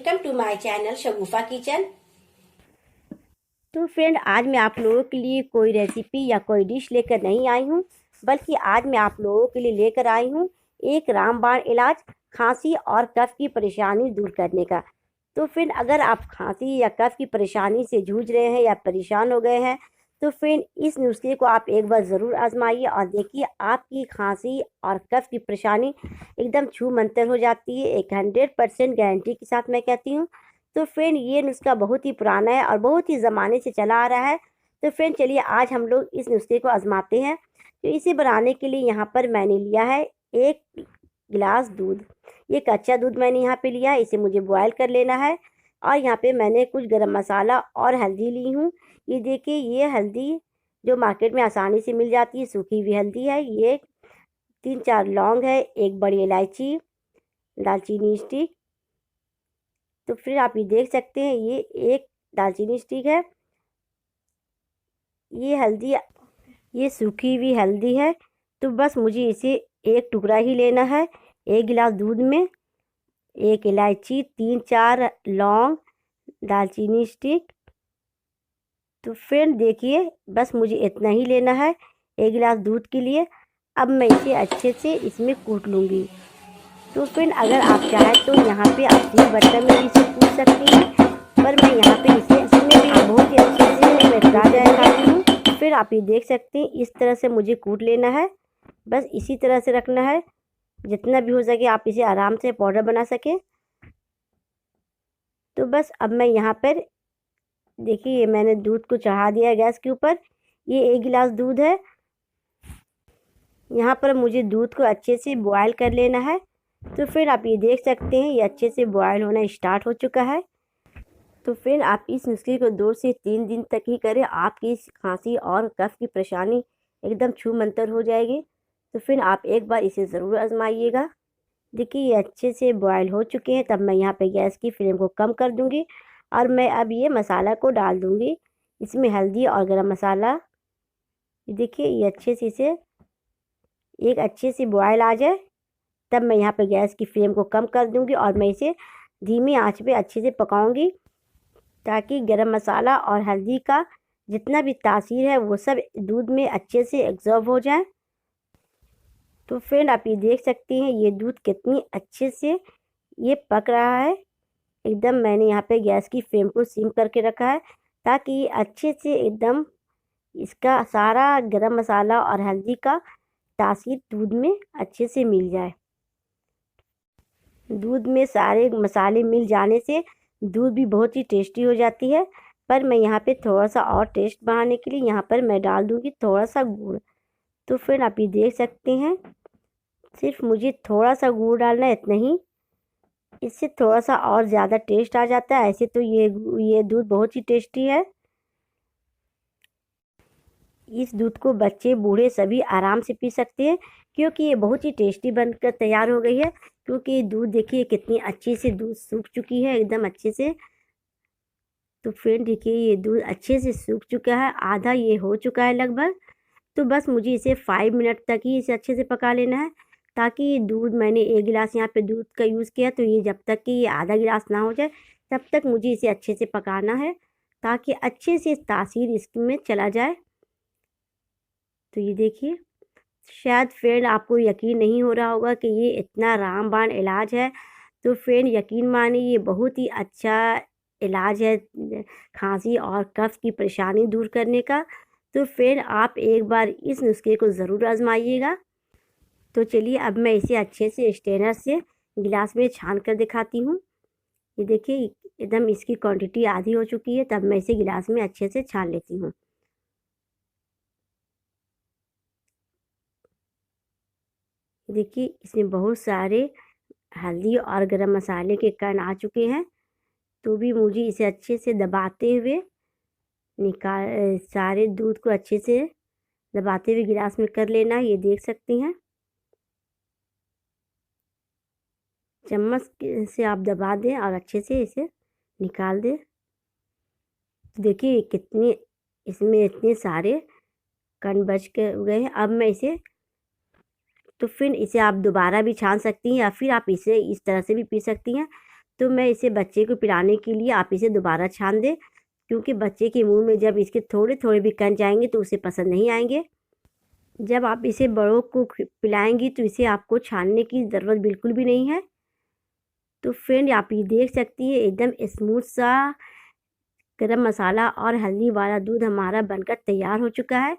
Welcome to my channel Shagufa kitchen. तो friend, आज मैं आप लोगों के लिए कोई रेसिपी या कोई डिश लेकर नहीं आई हूँ, बल्कि आज मैं आप लोगों के लिए लेकर आई हूँ एक रामबाण इलाज खांसी और कफ की परेशानी दूर करने का। तो फ्रेंड, अगर आप खांसी या कफ की परेशानी से जूझ रहे हैं या परेशान हो गए हैं तो फ्रेंड इस नुस्खे को आप एक बार ज़रूर आजमाइए और देखिए आपकी खांसी और कफ की परेशानी एकदम छू मंतर हो जाती है। एक 100% गारंटी के साथ मैं कहती हूँ। तो फ्रेंड, ये नुस्खा बहुत ही पुराना है और बहुत ही ज़माने से चला आ रहा है। तो फ्रेंड चलिए आज हम लोग इस नुस्खे को आजमाते हैं। तो इसे बनाने के लिए यहाँ पर मैंने लिया है 1 गिलास दूध। ये कच्चा दूध मैंने यहाँ पे लिया है, इसे मुझे बॉयल कर लेना है। और यहाँ पे मैंने कुछ गरम मसाला और हल्दी ली हूँ। ये देखिए, ये हल्दी जो मार्केट में आसानी से मिल जाती है, सूखी हुई हल्दी है। ये 3-4 लौंग है, एक बड़ी इलायची, दालचीनी स्टिक। तो फिर आप ये देख सकते हैं, ये एक दालचीनी स्टिक है। ये हल्दी, ये सूखी हुई हल्दी है। तो बस मुझे इसे एक टुकड़ा ही लेना है। 1 गिलास दूध में 1 इलायची, 3-4 लौंग, दालचीनी स्टिक। तो फ्रेंड देखिए, बस मुझे इतना ही लेना है 1 गिलास दूध के लिए। अब मैं इसे अच्छे से इसमें कूट लूँगी। तो फ्रेंड, अगर आप चाहें तो यहाँ पे आप सिल बर्तन में भी इसे कूट सकती हैं, पर मैं यहाँ पे इसे इसमें भी बहुत ही अच्छे से मैं कूट जाती हूँ। फिर आप ये देख सकते हैं, इस तरह से मुझे कूट लेना है। बस इसी तरह से रखना है, जितना भी हो सके आप इसे आराम से पाउडर बना सकें। तो बस अब मैं यहाँ पर देखिए, मैंने दूध को चढ़ा दिया है गैस के ऊपर। ये 1 गिलास दूध है। यहाँ पर मुझे दूध को अच्छे से बॉयल कर लेना है। तो फिर आप ये देख सकते हैं, ये अच्छे से बॉयल होना स्टार्ट हो चुका है। तो फिर आप इस नुस्खे को 2 से 3 दिन तक ही करें, आपकी खांसी और कफ की परेशानी एकदम छू मंतर हो जाएगी। तो फिर आप एक बार इसे ज़रूर आजमाइएगा। देखिए, ये अच्छे से बॉयल हो चुके हैं। तब मैं यहाँ पे गैस की फ्लेम को कम कर दूँगी और मैं अब ये मसाला को डाल दूँगी। इसमें हल्दी और गरम मसाला। देखिए, ये अच्छे से इसे एक अच्छे से बॉयल आ जाए, तब मैं यहाँ पे गैस की फ्लेम को कम कर दूँगी और मैं इसे धीमी आंच पे अच्छे से पकाऊंगी, ताकि गरम मसाला और हल्दी का जितना भी तासीर है वो सब दूध में अच्छे से एब्जॉर्ब हो जाए। तो फ्रेंड, आप ये देख सकती हैं, ये दूध कितनी अच्छे से ये पक रहा है। एकदम मैंने यहाँ पे गैस की फ्लेम को सिम करके रखा है, ताकि ये अच्छे से एकदम इसका सारा गरम मसाला और हल्दी का तासीर दूध में अच्छे से मिल जाए। दूध में सारे मसाले मिल जाने से दूध भी बहुत ही टेस्टी हो जाती है। पर मैं यहाँ पे थोड़ा सा और टेस्ट बढ़ाने के लिए यहाँ पर मैं डाल दूँगी थोड़ा सा गुड़। तो फिर आप ये देख सकते हैं, सिर्फ मुझे थोड़ा सा गुड़ डालना है, इतना ही। इससे थोड़ा सा और ज़्यादा टेस्ट आ जाता है। ऐसे तो ये दूध बहुत ही टेस्टी है। इस दूध को बच्चे बूढ़े सभी आराम से पी सकते हैं, क्योंकि ये बहुत ही टेस्टी बनकर तैयार हो गई है। क्योंकि ये दूध देखिए कितनी अच्छी से दूध सूख चुकी है एकदम अच्छे से। तो फ्रेंड देखिए, ये दूध अच्छे से सूख चुका है, आधा ये हो चुका है लगभग। तो बस मुझे इसे 5 मिनट तक ही इसे अच्छे से पका लेना है, ताकि ये दूध, मैंने 1 गिलास यहाँ पे दूध का यूज़ किया, तो ये जब तक कि ये आधा गिलास ना हो जाए तब तक मुझे इसे अच्छे से पकाना है, ताकि अच्छे से तासीर इसमें चला जाए। तो ये देखिए, शायद फ्रेंड आपको यकीन नहीं हो रहा होगा कि ये इतना रामबाण इलाज है। तो फ्रेंड यकीन मानिए, ये बहुत ही अच्छा इलाज है खांसी और कफ की परेशानी दूर करने का। तो फ्रेंड आप एक बार इस नुस्खे को ज़रूर आजमाइएगा। तो चलिए, अब मैं इसे अच्छे से स्ट्रेनर से गिलास में छान कर दिखाती हूँ। ये देखिए, एकदम इसकी क्वांटिटी आधी हो चुकी है। तब मैं इसे गिलास में अच्छे से छान लेती हूँ। देखिए, इसमें बहुत सारे हल्दी और गरम मसाले के कण आ चुके हैं। तो भी मुझे इसे अच्छे से दबाते हुए सारे दूध को अच्छे से दबाते हुए गिलास में कर लेना। ये देख सकती हैं, चम्मच से आप दबा दें और अच्छे से इसे निकाल दें। तो देखिए कितनी इसमें इतने सारे कण बच के गए हैं। अब मैं इसे, तो फिर इसे आप दोबारा भी छान सकती हैं या फिर आप इसे इस तरह से भी पी सकती हैं। तो मैं इसे बच्चे को पिलाने के लिए आप इसे दोबारा छान दें, क्योंकि बच्चे के मुंह में जब इसके थोड़े थोड़े भी कण जाएंगे तो उसे पसंद नहीं आएंगे। जब आप इसे बड़ों को पिलाएंगी तो इसे आपको छानने की ज़रूरत बिल्कुल भी नहीं है। तो फ्रेंड आप ये देख सकती है एकदम स्मूथ सा गरम मसाला और हल्दी वाला दूध हमारा बनकर तैयार हो चुका है।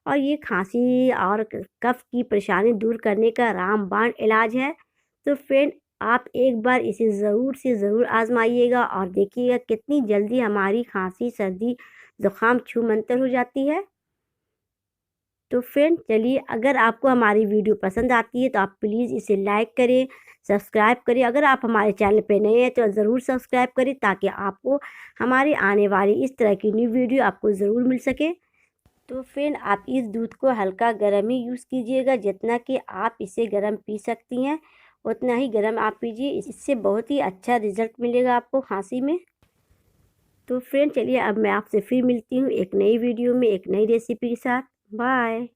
और ये खांसी और कफ की परेशानी दूर करने का रामबाण इलाज है। तो फ्रेंड आप एक बार इसे ज़रूर से ज़रूर आजमाइएगा और देखिएगा कितनी जल्दी हमारी खांसी सर्दी ज़ुकाम छूमंतर हो जाती है। तो फ्रेंड चलिए, अगर आपको हमारी वीडियो पसंद आती है तो आप प्लीज़ इसे लाइक करें, सब्सक्राइब करें। अगर आप हमारे चैनल पे नए हैं तो ज़रूर सब्सक्राइब करें, ताकि आपको हमारी आने वाली इस तरह की न्यू वीडियो आपको ज़रूर मिल सके। तो फ्रेंड आप इस दूध को हल्का गर्म ही यूज़ कीजिएगा, जितना कि आप इसे गर्म पी सकती हैं उतना ही गर्म आप पीजिए। इससे बहुत ही अच्छा रिज़ल्ट मिलेगा आपको खांसी में। तो फ्रेंड चलिए, अब मैं आपसे फिर मिलती हूँ एक नई वीडियो में एक नई रेसिपी के साथ। बाय।